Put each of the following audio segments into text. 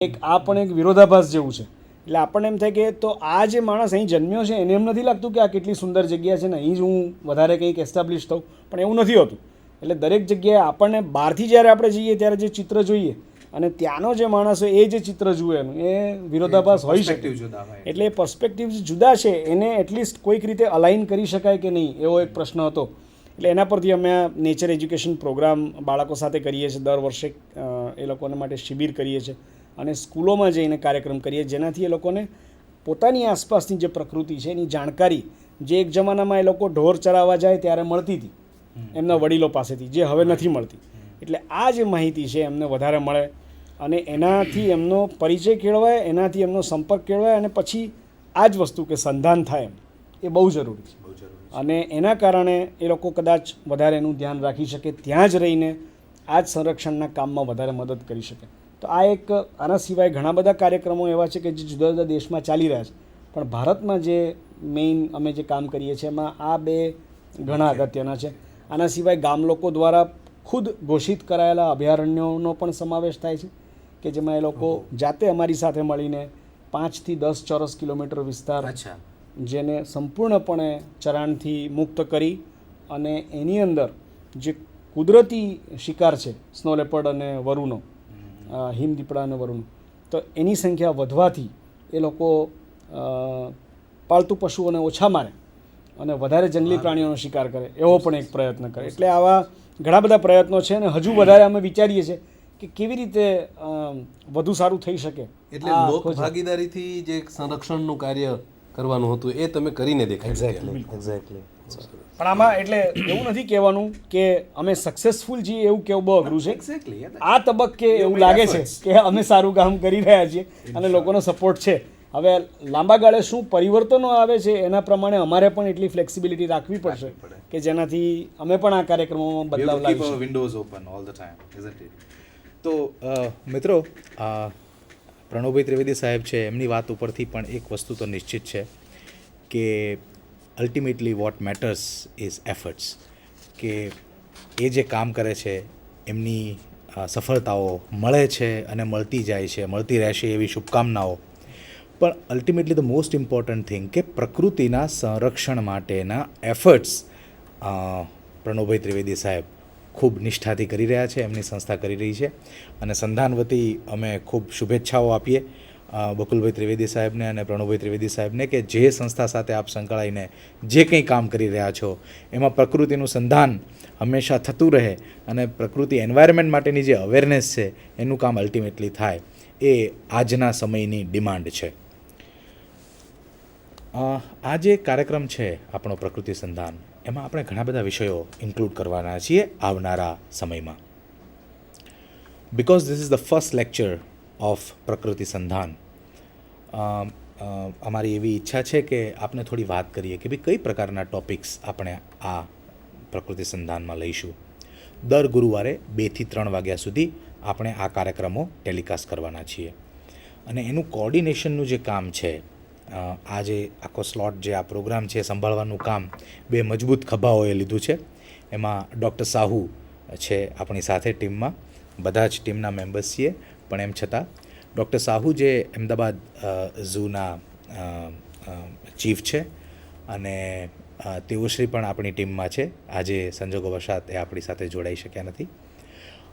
એક આ પણ એક વિરોધાભાસ જેવું છે. એટલે આપણને એમ થાય કે તો આ જે માણસ અહીં જન્મ્યો છે એને એમ નથી લાગતું કે આ કેટલી સુંદર જગ્યા છે ને અહીં જ હું વધારે કંઈક એસ્ટાબ્લિશ થઉં, પણ એવું નથી હોતું. એટલે દરેક જગ્યાએ આપણને બહારથી જ્યારે આપણે જઈએ ત્યારે જે ચિત્ર જોઈએ અને ત્યાંનો જે માણસ હોય એ જે ચિત્ર જુએ એનું એ વિરોધાભાસ હોઈ શકે. એટલે એ પર્સ્પેક્ટિવ જુદા છે એને એટલીસ્ટ કોઈક રીતે અલાઇન કરી શકાય કે નહીં એવો એક પ્રશ્ન હતો. એટલે એના પરથી અમે આ નેચર એજ્યુકેશન પ્રોગ્રામ બાળકો સાથે કરીએ છીએ. દર વર્ષે એ લોકોને માટે શિબિર કરીએ છીએ અને સ્કૂલોમાં જઈને કાર્યક્રમ કરીએ, જેનાથી એ લોકોને પોતાની આસપાસની જે પ્રકૃતિ છે એની જાણકારી જે એક જમાનામાં એ લોકો ઢોર ચરાવવા જાય ત્યારે મળતી હતી એમના વડીલો પાસેથી, જે હવે નથી મળતી. એટલે આ જે માહિતી છે એમને વધારે મળે અને એનાથી એમનો પરિચય કેળવાય, એનાથી એમનો સંપર્ક કેળવાય અને પછી આ જ વસ્તુ કે સંધાન થાય એ બહુ જરૂરી છે. અને એના કારણે એ લોકો કદાચ વધારે એનું ધ્યાન રાખી શકે, ત્યાં જ રહીને આ જ સંરક્ષણના કામમાં વધારે મદદ કરી શકે. તો આ એક આના સિવાય ઘણા બધા કાર્યક્રમો એવા છે કે જે જુદા જુદા દેશમાં ચાલી રહ્યા છે, પણ ભારતમાં જે મેઇન અમે જે કામ કરીએ છીએ એમાં આ બે ઘણા અગત્યના છે. આના સિવાય ગામ લોકો દ્વારા ખુદ ઘોષિત કરાયેલા અભયારણ્યોનો પણ સમાવેશ થાય છે કે જેમાં એ લોકો જાતે અમારી સાથે મળીને 5 થી 10 ચોરસ કિલોમીટર વિસ્તાર જેને સંપૂર્ણપણે ચરાણથી મુક્ત કરી અને એની અંદર જે કુદરતી શિકાર છે સ્નો લેપર્ડ અને વરુનો, હિમદીપડા અને વરુનો, તો એની સંખ્યા વધવાથી એ લોકો પાલતુ પશુઓને ઓછા મારે અને વધારે જંગલી પ્રાણીઓનો શિકાર કરે એવો પણ એક પ્રયત્ન કરે. એટલે આવા ઘણા બધા પ્રયત્નો છે અને હજુ વધારે અમે વિચારીએ છીએ કે કેવી રીતે વધુ સારું થઈ શકે. એટલે લોક ભાગીદારીથી જે સંરક્ષણનું કાર્ય કરવાનું હતું એ તમે કરીને દેખાડ્યું. એક્ઝેક્ટલી. પણ આમાં એટલે એવું નથી કહેવાનું કે અમે સક્સેસફુલ છીએ, એવું કેવું બહુ અઘરું છે. આ તબક્કે એવું લાગે છે કે અમે સારું કામ કરી રહ્યા છીએ અને લોકોનો સપોર્ટ છે. હવે લાંબા ગાળે શું પરિવર્તનો આવે છે એના પ્રમાણે અમારે પણ એટલી ફ્લેક્સિબિલિટી રાખવી પડશે કે જેનાથી અમે પણ આ કાર્યક્રમોમાં બદલાવ લાવી શકીએ. Windows open all the time, isn't it? તો મિત્રો, પ્રણવભાઈ ત્રિવેદી સાહેબ છે એમની વાત ઉપરથી પણ એક વસ્તુ તો નિશ્ચિત છે કે ultimately what matters is efforts. કે એ જે કામ કરે છે એમની સફળતાઓ મળે છે અને મળતી જાય છે, મળતી રહેશે એવી શુભકામનાઓ. પણ ultimately the most important thing કે પ્રકૃતિના સંરક્ષણ માટેના એફર્ટ્સ પ્રણવભાઈ ત્રિવેદી સાહેબ ખૂબ નિષ્ઠાથી કરી રહ્યા છે, એમની સંસ્થા કરી રહી છે. અને સંધાન વતી અમે ખૂબ શુભેચ્છાઓ આપીએ બકુલભાઈ ત્રિવેદી સાહેબને અને પ્રણવભાઈ ત્રિવેદી સાહેબને કે જે સંસ્થા સાથે આપ સંકળાઈને જે કંઈ કામ કરી રહ્યા છો એમાં પ્રકૃતિનું સંધાન હંમેશા થતું રહે અને પ્રકૃતિ એન્વાયરમેન્ટ માટેની જે અવેરનેસ છે એનું કામ અલ્ટિમેટલી થાય એ આજના સમયની ડિમાન્ડ છે. આ જે કાર્યક્રમ છે આપણો પ્રકૃતિ સંધાન, એમાં આપણે ઘણા બધા વિષયો ઇન્ક્લુડ કરવાના છીએ આવનારા સમયમાં. Because this is the first lecture of પ્રકૃતિ સંધાન. અમારી એવી ઈચ્છા છે કે આપણે થોડી વાત કરીએ કે ભાઈ કઈ પ્રકારના ટૉપિક્સ આપણે આ પ્રકૃતિ સંધાનમાં લઈશું. દર ગુરુવારે 2 થી 3 વાગ્યા સુધી આપણે આ કાર્યક્રમો ટેલિકાસ્ટ કરવાના છીએ અને એનું કોર્ડિનેશનનું જે કામ છે, આ જે આખો સ્લોટ જે આ પ્રોગ્રામ છે સંભાળવાનું કામ 2 મજબૂત ખભાઓએ લીધું છે. એમાં ડૉક્ટર સાહુ છે આપણી સાથે ટીમમાં, બધા જ ટીમના મેમ્બર્સ છીએ, પણ એમ છતાં ડૉક્ટર સાહુ જે અમદાવાદ ઝૂના ચીફ છે અને તેઓશ્રી પણ આપણી ટીમમાં છે. આજે સંજોગવશાત એ આપણી સાથે જોડાઈ શક્યા નથી.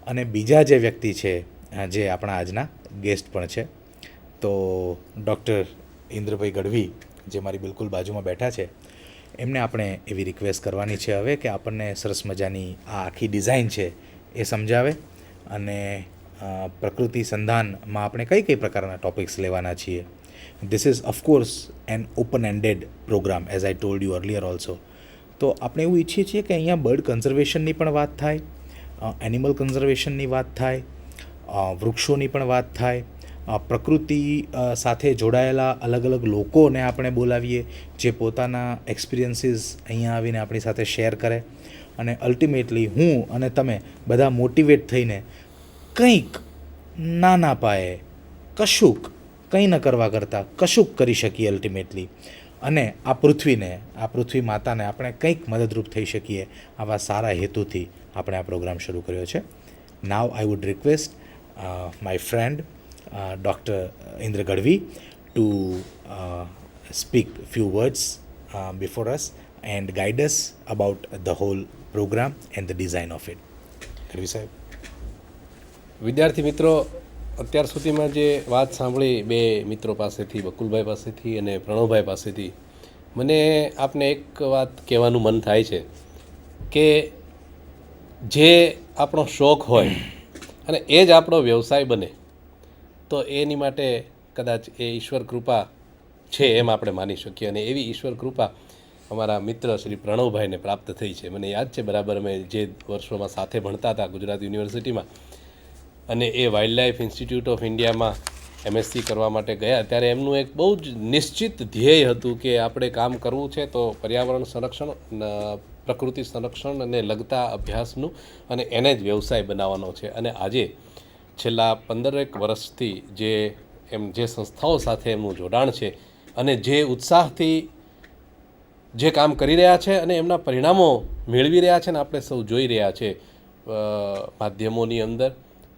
અને બીજા જે વ્યક્તિ છે જે આપણા આજના ગેસ્ટ પણ છે, તો ડૉક્ટર ઇન્દ્રભાઈ ગઢવી જે મારી બિલકુલ બાજુમાં બેઠા છે, એમને આપણે એવી રિક્વેસ્ટ કરવાની છે હવે કે આપણને સરસ મજાની આ આખી ડિઝાઇન છે એ સમજાવે અને પ્રકૃતિ સંધાનમાં આપણે કઈ કઈ પ્રકારના ટૉપિક્સ લેવાના છીએ. This is of course an open ended programme as I told you earlier also. તો આપણે એવું ઈચ્છીએ છીએ કે અહીંયા બર્ડ કન્ઝર્વેશનની પણ વાત થાય, એનિમલ કન્ઝર્વેશનની વાત થાય, વૃક્ષોની પણ વાત થાય, પ્રકૃતિ સાથે જોડાયેલા અલગ અલગ લોકોને આપણે બોલાવીએ જે પોતાના એક્સપિરિયન્સીસ અહીંયા આવીને આપણી સાથે શેર કરે અને અલ્ટિમેટલી હું અને તમે બધા મોટિવેટ થઈને કંઈક નાના પાયે કશુંક કંઈ ન કરવા કરતાં કશુંક કરી શકીએ અલ્ટિમેટલી અને આ પૃથ્વી માતાને આપણે કંઈક મદદરૂપ થઈ શકીએ. આવા સારા હેતુથી આપણે આ પ્રોગ્રામ શરૂ કર્યો છે. Now I would request my friend Dr. Indra Gadvi to speak few words before us and guide us about the whole program and the design of it. Gadvi સાહેબ. વિદ્યાર્થી મિત્રો, અત્યાર સુધીમાં જે વાત સાંભળી બે મિત્રો પાસેથી, બકુલભાઈ પાસેથી અને પ્રણવભાઈ પાસેથી, મને આપને એક વાત કહેવાનું મન થાય છે કે જે આપણો શોખ હોય અને એ જ આપણો વ્યવસાય બને તો એની માટે કદાચ એ ઈશ્વર કૃપા છે એમ આપણે માની શકીએ. અને એવી ઈશ્વર કૃપા અમારા મિત્ર શ્રી પ્રણવભાઈને પ્રાપ્ત થઈ છે. મને યાદ છે બરાબર, અમે જે વર્ષોમાં સાથે ભણતા હતા ગુજરાત યુનિવર્સિટીમાં અને એ વાઇલ્ડ લાઈફ ઇન્સ્ટિટ્યૂટ ઓફ ઇન્ડિયામાં MSc કરવા માટે ગયા, ત્યારે એમનું એક બહુ જ નિશ્ચિત ધ્યેય હતું કે આપણે કામ કરવું છે તો પર્યાવરણ સંરક્ષણ, પ્રકૃતિ સંરક્ષણ અને લગતા અભ્યાસનું, અને એને જ વ્યવસાય બનાવવાનો છે. અને આજે છેલ્લા 15 વર્ષથી જે સંસ્થાઓ સાથે એમનું જોડાણ છે અને જે ઉત્સાહથી જે કામ કરી રહ્યા છે અને એમના પરિણામો મેળવી રહ્યા છે ને આપણે સૌ જોઈ રહ્યા છે માધ્યમોની અંદર,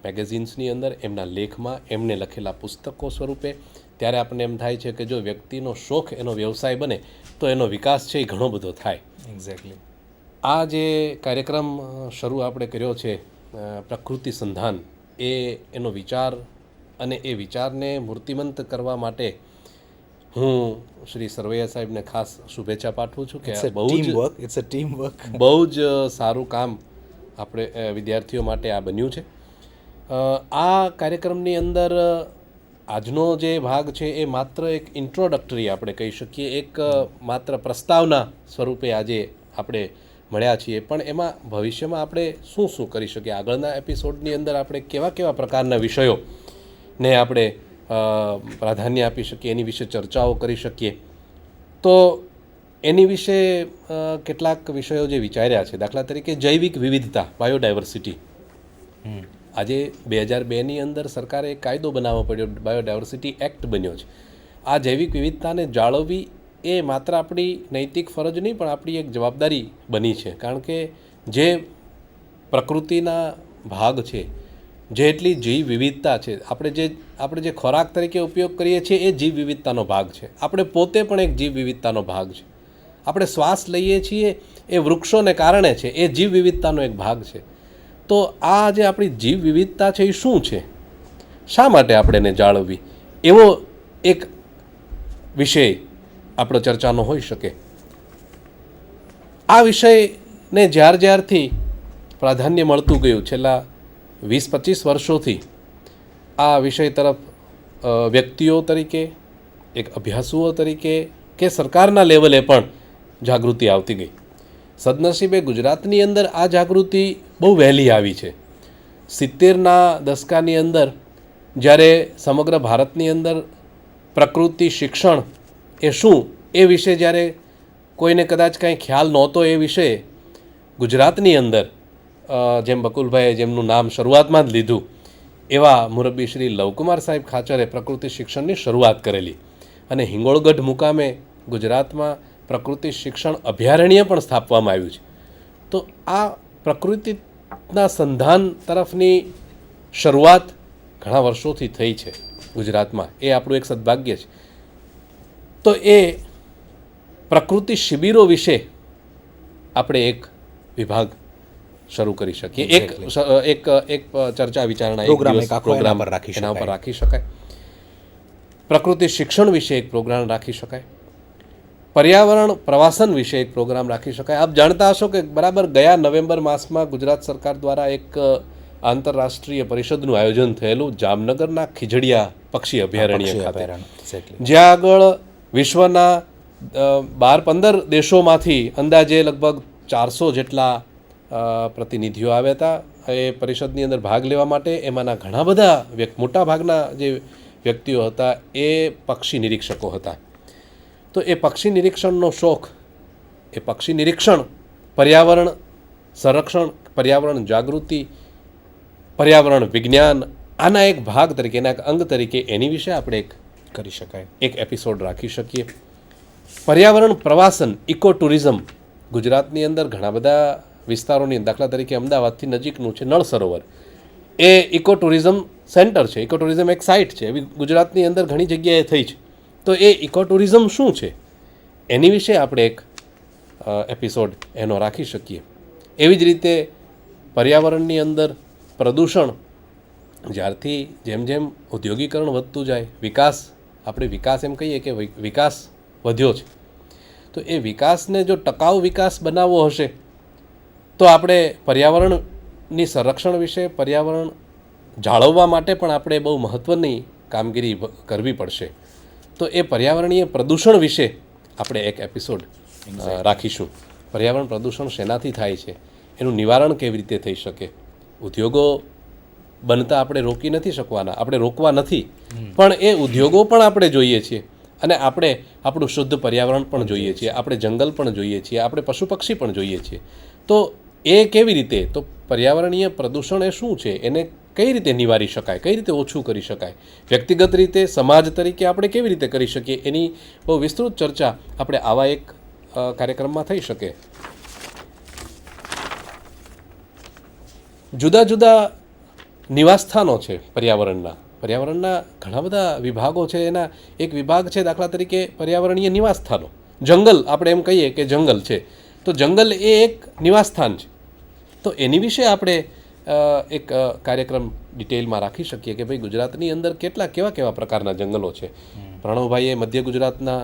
મેગેઝિન્સની અંદર, એમના લેખમાં, એમને લખેલા પુસ્તકો સ્વરૂપે, ત્યારે આપણને એમ થાય છે કે જો વ્યક્તિનો શોખ એનો વ્યવસાય બને તો એનો વિકાસ છે એ ઘણો બધો થાય. એક્ઝેક્ટલી. આ જે કાર્યક્રમ શરૂ આપણે કર્યો છે પ્રકૃતિ સંધાન, એનો વિચાર અને એ વિચારને મૂર્તિમંત કરવા માટે હું શ્રી સરવૈયા સાહેબને ખાસ શુભેચ્છા પાઠવું છું કે બહુ જ સારું કામ આપણે વિદ્યાર્થીઓ માટે આ બન્યું છે. આ કાર્યક્રમની અંદર આજનો જે ભાગ છે એ માત્ર એક ઇન્ટ્રોડક્ટરી આપણે કહી શકીએ, એક માત્ર પ્રસ્તાવના સ્વરૂપે આજે આપણે મળ્યા છીએ. પણ એમાં ભવિષ્યમાં આપણે શું શું કરી શકીએ, આગળના એપિસોડની અંદર આપણે કેવા કેવા પ્રકારના વિષયોને આપણે પ્રાધાન્ય આપી શકીએ, એની વિશે ચર્ચાઓ કરી શકીએ. તો એની વિશે કેટલાક વિષયો જે વિચાર્યા છે, દાખલા તરીકે જૈવિક વિવિધતા, બાયોડાયવર્સિટી. આજે 2002ની અંદર સરકારે એક કાયદો બનાવવો પડ્યો, બાયોડાયવર્સિટી એક્ટ બન્યો છે. આ જૈવિક વિવિધતાને જાળવવી એ માત્ર આપણી નૈતિક ફરજ નહીં પણ આપણી એક જવાબદારી બની છે. કારણ કે જે પ્રકૃતિના ભાગ છે, જેટલી જીવ વિવિધતા છે, આપણે જે ખોરાક તરીકે ઉપયોગ કરીએ છીએ એ જીવ વિવિધતાનો ભાગ છે. આપણે પોતે પણ એક જીવ વિવિધતાનો ભાગ છે. આપણે શ્વાસ લઈએ છીએ એ વૃક્ષોને કારણે છે, એ જીવ વિવિધતાનો એક ભાગ છે. તો આ જે આપણી જીવ વિવિધતા છે એ શું છે, શા માટે આપણે એને જાળવવી, એવો એક વિષય આપણો ચર્ચાનો હોઈ શકે. આ વિષયને જ્યારથી પ્રાધાન્ય મળતું ગયું છેલ્લા 20-25 વર્ષોથી, આ વિષય તરફ વ્યક્તિઓ તરીકે, એક અભ્યાસુઓ તરીકે કે સરકારના લેવલે પણ જાગૃતિ આવતી ગઈ. સદનસીબે ગુજરાતની અંદર આ જાગૃતિ બહુ વહેલી આવી છે. 70ના દશકાની અંદર જ્યારે સમગ્ર ભારતની અંદર પ્રકૃતિ શિક્ષણ એ શું એ વિશે જ્યારે કોઈને કદાચ કાંઈ ખ્યાલ નહોતો, એ વિશે ગુજરાતની અંદર જેમ બકુલભાઈએ જેમનું નામ શરૂઆતમાં જ લીધું એવા મુરબ્બી શ્રી લવકુમાર સાહેબ ખાચરે પ્રકૃતિ શિક્ષણની શરૂઆત કરેલી. અને હિંગોળગઢ મુકામે ગુજરાતમાં પ્રકૃતિ શિક્ષણ અભયારણ્ય પણ સ્થાપવામાં આવ્યું છે. તો આ પ્રકૃતિના સંધાન તરફની શરૂઆત ઘણા વર્ષોથી થઈ છે ગુજરાતમાં, એ આપણું એક સદભાગ્ય છે. તો એ પ્રકૃતિ શિબિરો વિશે આપણે એક વિભાગ શરૂ કરી શકીએ, એક ચર્ચા વિચારણા, પ્રોગ્રામ એના ઉપર રાખી શકાય. પ્રકૃતિ શિક્ષણ વિશે એક પ્રોગ્રામ રાખી શકાય. પર્યાવરણ પ્રવાસન વિશે એક પ્રોગ્રામ રાખી શકાય. આપ જાણતા હશો કે બરાબર ગયા નવેમ્બર માસમાં ગુજરાત સરકાર દ્વારા એક આંતરરાષ્ટ્રીય પરિષદનું આયોજન થયેલું જામનગરના ખીજડીયા પક્ષી અભયારણ્ય ખાતે, જ્યાં આગળ વિશ્વના 12-15 દેશોમાંથી અંદાજે લગભગ 400 જેટલા પ્રતિનિધિઓ આવ્યા હતા એ પરિષદની અંદર ભાગ લેવા માટે. એમાંના ઘણા બધા મોટા ભાગના જે વ્યક્તિઓ હતા એ પક્ષી નિરીક્ષકો હતા. તો એ પક્ષી નિરીક્ષણનો શોખ, એ પક્ષી નિરીક્ષણ, પર્યાવરણ સંરક્ષણ, પર્યાવરણ જાગૃતિ, પર્યાવરણ વિજ્ઞાન, આના એક ભાગ તરીકે, એના એક અંગ તરીકે એની વિશે આપણે એક કરી શકાય, એક એપિસોડ રાખી શકીએ. પર્યાવરણ પ્રવાસન, ઇકો ટુરિઝમ, ગુજરાતની અંદર ઘણા બધા વિસ્તારોની, દાખલા તરીકે અમદાવાદથી નજીકનું છે નળ સરોવર, એ ઇકો ટુરિઝમ સેન્ટર છે, ઇકો ટુરિઝમ એક સાઇટ છે. એવી ગુજરાતની અંદર ઘણી જગ્યાએ થઈ છે. તો એ ઇકો ટુરિઝમ શું છે એની વિશે આપણે એક એપિસોડ એનો રાખી શકીએ. એવી જ રીતે પર્યાવરણની અંદર પ્રદૂષણ જ્યારથી જેમ જેમ ઔદ્યોગિકરણ વધતું જાય, આપણે વિકાસ એમ કહીએ કે વિકાસ વધ્યો છે, તો એ વિકાસને જો ટકાઉ વિકાસ બનાવવો હશે તો આપણે પર્યાવરણની સંરક્ષણ વિશે, પર્યાવરણ જાળવવા માટે પણ આપણે બહુ મહત્ત્વની કામગીરી કરવી પડશે. તો એ પર્યાવરણીય પ્રદૂષણ વિશે આપણે એક એપિસોડ રાખીશું. પર્યાવરણ પ્રદૂષણ શેનાથી થાય છે, એનું નિવારણ કેવી રીતે થઈ શકે. ઉદ્યોગો બનતા આપણે રોકી નથી શકવાના, આપણે રોકવા નથી, પણ એ ઉદ્યોગો પણ આપણે જોઈએ છીએ અને આપણે આપણું શુદ્ધ પર્યાવરણ પણ જોઈએ છીએ, આપણે જંગલ પણ જોઈએ છીએ, આપણે પશુ પક્ષી પણ જોઈએ છીએ. તો એ કેવી રીતે, તો પર્યાવરણીય પ્રદૂષણ એ શું છે, એને કઈ રીતે નિવારી શકાય, કઈ રીતે ઓછું કરી શકાય, વ્યક્તિગત રીતે, સમાજ તરીકે આપણે કેવી રીતે કરી શકીએ, એની બહુ વિસ્તૃત ચર્ચા આપણે આવા એક કાર્યક્રમમાં થઈ શકે. જુદા જુદા નિવાસસ્થાનો છે પર્યાવરણના ઘણા બધા વિભાગો છે. એના એક વિભાગ છે દાખલા તરીકે પર્યાવરણીય નિવાસસ્થાનો. જંગલ, આપણે એમ કહીએ કે જંગલ છે, તો જંગલ એ એક નિવાસસ્થાન છે. તો એની વિશે આપણે એક કાર્યક્રમ ડિટેલમાં રાખી શકીએ કે ભાઈ ગુજરાતની અંદર કેવા પ્રકારના જંગલો છે. પ્રણવભાઈએ મધ્ય ગુજરાતના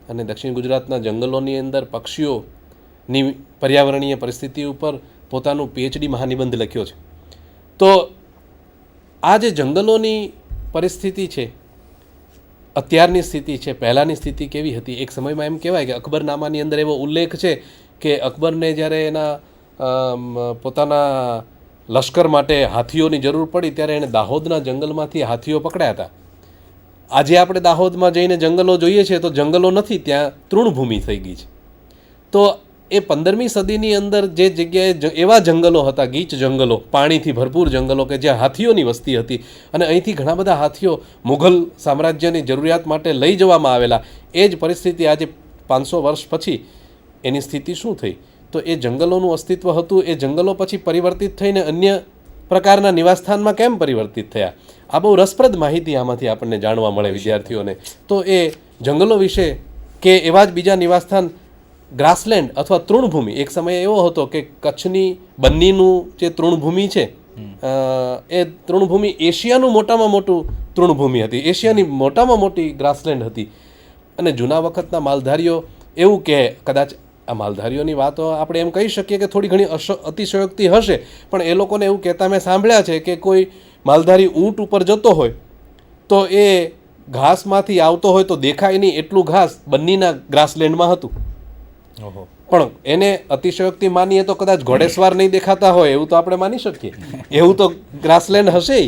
અને દક્ષિણ ગુજરાતના જંગલોની અંદર પક્ષીઓની પર્યાવરણીય પરિસ્થિતિ ઉપર પોતાનું PhD મહાનિબંધ લખ્યો છે. તો આ જે જંગલોની પરિસ્થિતિ છે, અત્યારની સ્થિતિ છે, પહેલાંની સ્થિતિ કેવી હતી, એક સમયમાં એમ કહેવાય કે અકબરનામાની અંદર એવો ઉલ્લેખ છે કે અકબરને જ્યારે એના પોતાના લશ્કર માટે હાથીઓની જરૂર પડી ત્યારે એણે દાહોદના જંગલમાંથી હાથીઓ પકડ્યા હતા. આજે આપણે દાહોદમાં જઈને જંગલો જોઈએ છીએ તો જંગલો નથી, ત્યાં તૃણભૂમિ થઈ ગઈ છે. તો એ 15મી સદીની અંદર જે જગ્યાએ એવા જંગલો હતા, ગીચ જંગલો, પાણીથી ભરપૂર જંગલો કે જ્યાં હાથીઓની વસ્તી હતી અને અહીંથી ઘણા બધા હાથીઓ મુઘલ સામ્રાજ્યની જરૂરિયાત માટે લઈ જવામાં આવેલા, એ જ પરિસ્થિતિ આજે 500 વર્ષ પછી એની સ્થિતિ શું થઈ? તો એ જંગલોનું અસ્તિત્વ હતું, એ જંગલો પછી પરિવર્તિત થઈને અન્ય પ્રકારના નિવાસસ્થાનમાં કેમ પરિવર્તિત થયા? આ બહુ રસપ્રદ માહિતી આમાંથી આપણને જાણવા મળે વિદ્યાર્થીઓને. તો એ જંગલો વિશે કે એવા જ બીજા નિવાસસ્થાન ગ્રાસલેન્ડ અથવા તૃણભૂમિ, એક સમય એવો હતો કે કચ્છની બન્નીનું જે તૃણભૂમિ છે એ તૃણભૂમિ એશિયાનું મોટામાં મોટું તૃણભૂમિ હતી, એશિયાની મોટામાં મોટી ગ્રાસલેન્ડ હતી. અને જૂના વખતના માલધારીઓ એવું કે, કદાચ આ માલધારીઓની વાતો આપણે એમ કહી શકીએ કે થોડી ઘણી અતિશયોક્તિ હશે, પણ એ લોકોને એવું કહેતા મેં સાંભળ્યા છે કે કોઈ માલધારી ઊંટ ઉપર જતો હોય તો એ ઘાસમાંથી આવતો હોય તો દેખાય નહીં એટલું ઘાસ બન્નીના ગ્રાસલેન્ડમાં હતું. પણ એને અતિશયોક્તિ માનીએ તો કદાચ ઘોડેસવાર નહીં દેખાતા હોય એવું તો આપણે માની શકીએ, એવું તો ગ્રાસલેન્ડ હશે.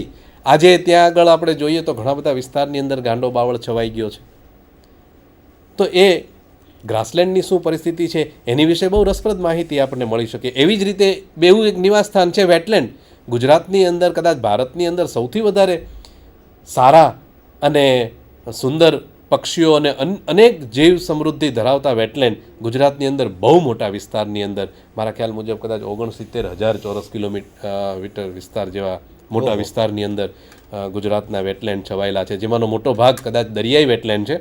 આજે ત્યાં આગળ આપણે જોઈએ તો ઘણા બધા વિસ્તારની અંદર ગાંડો બાવળ છવાઈ ગયો છે. તો એ ગ્રાસલેન્ડની શું પરિસ્થિતિ છે એની વિશે બહુ રસપ્રદ માહિતી આપણને મળી શકે. એવી જ રીતે બેવું એક નિવાસસ્થાન છે વેટલેન્ડ. ગુજરાતની અંદર, કદાચ ભારતની અંદર સૌથી વધારે સારા અને સુંદર પક્ષીઓ અને અનેક જૈવ સમૃદ્ધિ ધરાવતા વેટલેન્ડ ગુજરાતની અંદર બહુ મોટા વિસ્તારની અંદર, મારા ખ્યાલ મુજબ કદાચ 69,000 ચોરસ કિલોમીટર વિસ્તાર જેવા મોટા વિસ્તારની અંદર ગુજરાતના વેટલેન્ડ છવાયેલા છે, જેમાંનો મોટો ભાગ કદાચ દરિયાઈ વેટલેન્ડ છે.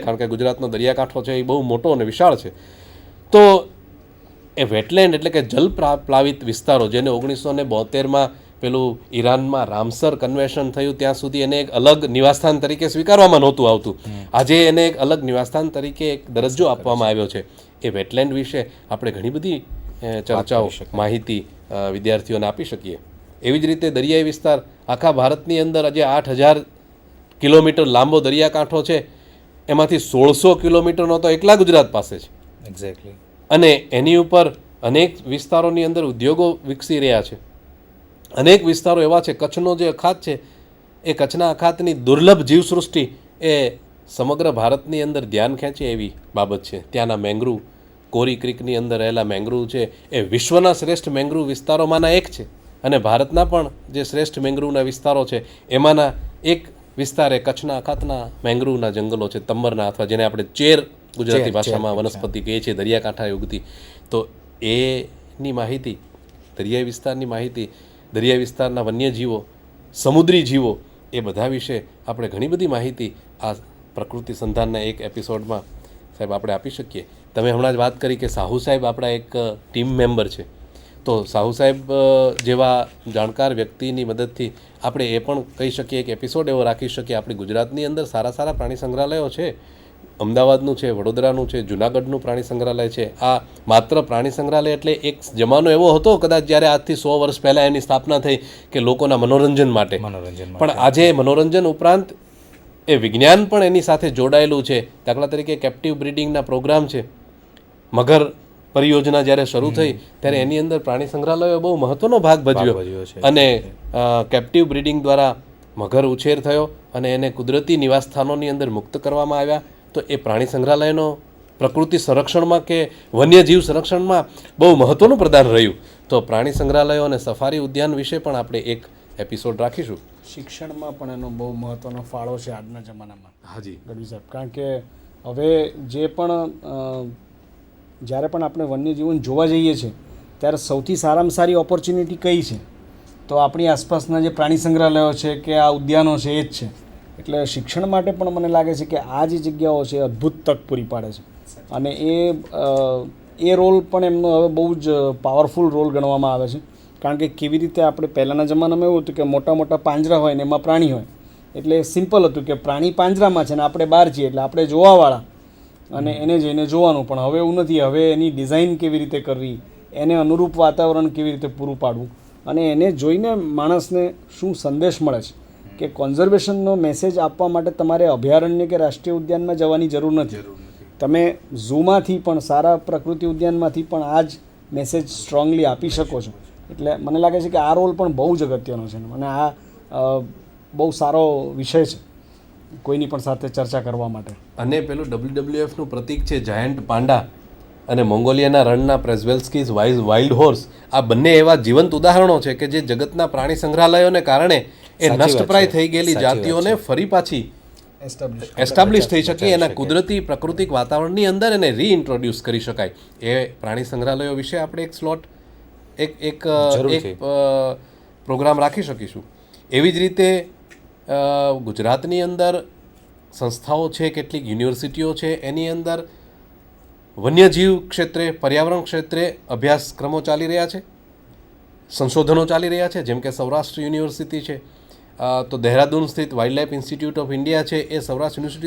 કારણ કે ગુજરાતનો દરિયાકાંઠો છે એ બહુ મોટો અને વિશાળ છે. તો એ વેટલેન્ડ એટલે કે જલ પ્લાવિત વિસ્તારો, જેને 1972માં પેલું ઈરાનમાં રામસર કન્વેન્શન થયું ત્યાં સુધી એને એક અલગ નિવાસસ્થાન તરીકે સ્વીકારવામાં નહોતું આવતું. આજે એને એક અલગ નિવાસસ્થાન તરીકે એક દરજ્જો આપવામાં આવ્યો છે. એ વેટલેન્ડ વિશે આપણે ઘણી બધી ચર્ચાઓ, માહિતી વિદ્યાર્થીઓને આપી શકીએ. એવી જ રીતે દરિયાઈ વિસ્તાર, આખા ભારતની અંદર આજે 8,000 કિલોમીટર લાંબો દરિયાકાંઠો છે, એમાંથી 1600 કિલોમીટરનો તો એકલા ગુજરાત પાસે છે. એક્ઝેક્ટલી. અને એની ઉપર અનેક વિસ્તારોની અંદર ઉદ્યોગો વિકસી રહ્યા છે. અનેક વિસ્તારો એવા છે, કચ્છનો જે અખાત છે એ કચ્છના અખાતની દુર્લભ જીવસૃષ્ટિ એ સમગ્ર ભારતની અંદર ધ્યાન ખેંચે એવી બાબત છે. ત્યાંના મેંગ્રુવ, કોરી ક્રીકની અંદર રહેલા મેંગ્રુવ છે એ વિશ્વના શ્રેષ્ઠ મેંગ્રુવ વિસ્તારોમાંના એક છે. અને ભારતના પણ જે શ્રેષ્ઠ મેંગ્રુવના વિસ્તારો છે એમાંના એક વિસ્તાર એ કચ્છના અખાતના મેંગ્રુવના જંગલો છે, તંબરના, અથવા જેને આપણે ચેર ગુજરાતી ભાષામાં વનસ્પતિ કહીએ છીએ, દરિયાકાંઠાએ ઉગતી. તો એની માહિતી, દરિયાઈ વિસ્તારની માહિતી, દરિયાઈ વિસ્તારના વન્યજીવો, સમુદ્રી જીવો એ બધા વિશે આપણે ઘણી બધી માહિતી આ પ્રકૃતિ સંધાનના એક એપિસોડમાં સાહેબ આપણે આપી શકીએ. તમે હમણાં જ વાત કરી કે સાહુ સાહેબ આપણા એક ટીમ મેમ્બર છે, તો સાહુ સાહેબ જેવા જાણકાર વ્યક્તિની મદદથી આપણે એ પણ કહી શકીએ કે એપિસોડ એવો રાખી શકીએ. આપણી ગુજરાતની અંદર સારા સારા પ્રાણી સંગ્રહાલયો છે. અમદાવાદનું છે, વડોદરાનું છે, જુનાગઢનું પ્રાણી સંગ્રહાલય છે. આ માત્ર પ્રાણી સંગ્રહાલય એટલે એક જમાનો એવો હતો કદાચ જ્યારે આજથી 100 વર્ષ પહેલાં એની સ્થાપના થઈ કે લોકોના મનોરંજન માટે. પણ આજે મનોરંજન ઉપરાંત એ વિજ્ઞાન પણ એની સાથે જોડાયેલું છે. દાખલા તરીકે કેપ્ટિવ બ્રીડિંગના પ્રોગ્રામ છે. મગર પરિયોજના જ્યારે શરૂ થઈ ત્યારે એની અંદર પ્રાણી સંગ્રહાલયોએ બહુ મહત્ત્વનો ભાગ ભજવ્યો અને કેપ્ટિવ બ્રીડિંગ દ્વારા મગર ઉછેર થયો અને એને કુદરતી નિવાસસ્થાનોની અંદર મુક્ત કરવામાં આવ્યા. તો એ પ્રાણી સંગ્રહાલયનો પ્રકૃતિ સંરક્ષણમાં કે વન્યજીવ સંરક્ષણમાં બહુ મહત્ત્વનું પ્રદાન રહ્યું. તો પ્રાણી સંગ્રહાલયો અને સફારી ઉદ્યાન વિશે પણ આપણે એક એપિસોડ રાખીશું. શિક્ષણમાં પણ એનો બહુ મહત્ત્વનો ફાળો છે આજના જમાનામાં. હાજી ગઢવી સાહેબ, કારણ કે હવે જે પણ જ્યારે પણ આપણે વન્યજીવન જોવા જઈએ છીએ ત્યારે સૌથી સારામાં સારી ઓપોર્ચ્યુનિટી કઈ છે? તો આપણી આસપાસના જે પ્રાણી સંગ્રહાલયો છે કે આ ઉદ્યાનો છે એ જ છે. એટલે શિક્ષણ માટે પણ મને લાગે છે કે આ જે જગ્યાઓ છે અદ્ભુત તક પૂરી પાડે છે અને એ રોલ પણ એમનો હવે બહુ જ પાવરફુલ રોલ ગણવામાં આવે છે. કારણ કે કેવી રીતે આપણે પહેલાંના જમાનામાં એવું હતું કે મોટા મોટા પાંજરા હોય ને એમાં પ્રાણી હોય, એટલે સિમ્પલ હતું કે પ્રાણી પાંજરામાં છે ને આપણે બહાર છીએ એટલે આપણે જોવાવાળા અને એને જઈને જોવાનું. પણ હવે એવું નથી. હવે એની ડિઝાઇન કેવી રીતે કરવી, એને અનુરૂપ વાતાવરણ કેવી રીતે પૂરું પાડવું અને એને જોઈને માણસને શું સંદેશ મળે છે કે કોન્ઝર્વેશનનો મેસેજ આપવા માટે તમારે અભયારણ્ય કે રાષ્ટ્રીય ઉદ્યાનમાં જવાની જરૂર નથી. તમે ઝૂમાંથી પણ, સારા પ્રકૃતિ ઉદ્યાનમાંથી પણ આ જ મેસેજ સ્ટ્રોંગલી આપી શકો છો. એટલે મને લાગે છે કે આ રોલ પણ બહુ જ અગત્યનો છે અને આ બહુ સારો વિષય છે કોઈની પણ સાથે ચર્ચા કરવા માટે. અને પેલું WWFનું પ્રતીક છે જાયન્ટ પાંડા અને મોંગોલિયાના રણના પ્રેઝવેલ્સ્કીઝ વાઇલ્ડ હોર્સ. આ બંને એવા જીવંત ઉદાહરણો છે કે જે જગતના પ્રાણી સંગ્રહાલયોને કારણે એ નષ્ટપ્રાય થઈ ગયેલી જાતિઓને ફરી પાછી એસ્ટાબ્લિશ થઈ શકે, એના કુદરતી પ્રાકૃતિક વાતાવરણની અંદર એને રીઇન્ટ્રોડ્યુસ કરી શકાય. એ પ્રાણી સંગ્રહાલયો વિશે આપણે એક સ્લોટ એક પ્રોગ્રામ રાખી શકીશું. એવી જ રીતે ગુજરાતની અંદર સંસ્થાઓ છે, કેટલીક યુનિવર્સિટીઓ છે, એની અંદર વન્યજીવ ક્ષેત્રે, પર્યાવરણ ક્ષેત્રે અભ્યાસક્રમો ચાલી રહ્યા છે, સંશોધનો ચાલી રહ્યા છે. જેમ કે સૌરાષ્ટ્ર યુનિવર્સિટી છે, તો દહેરાદૂન સ્થિત wild life institute of India છે, એ સૌરાષ્ટ્ર યુનિવર્સિટી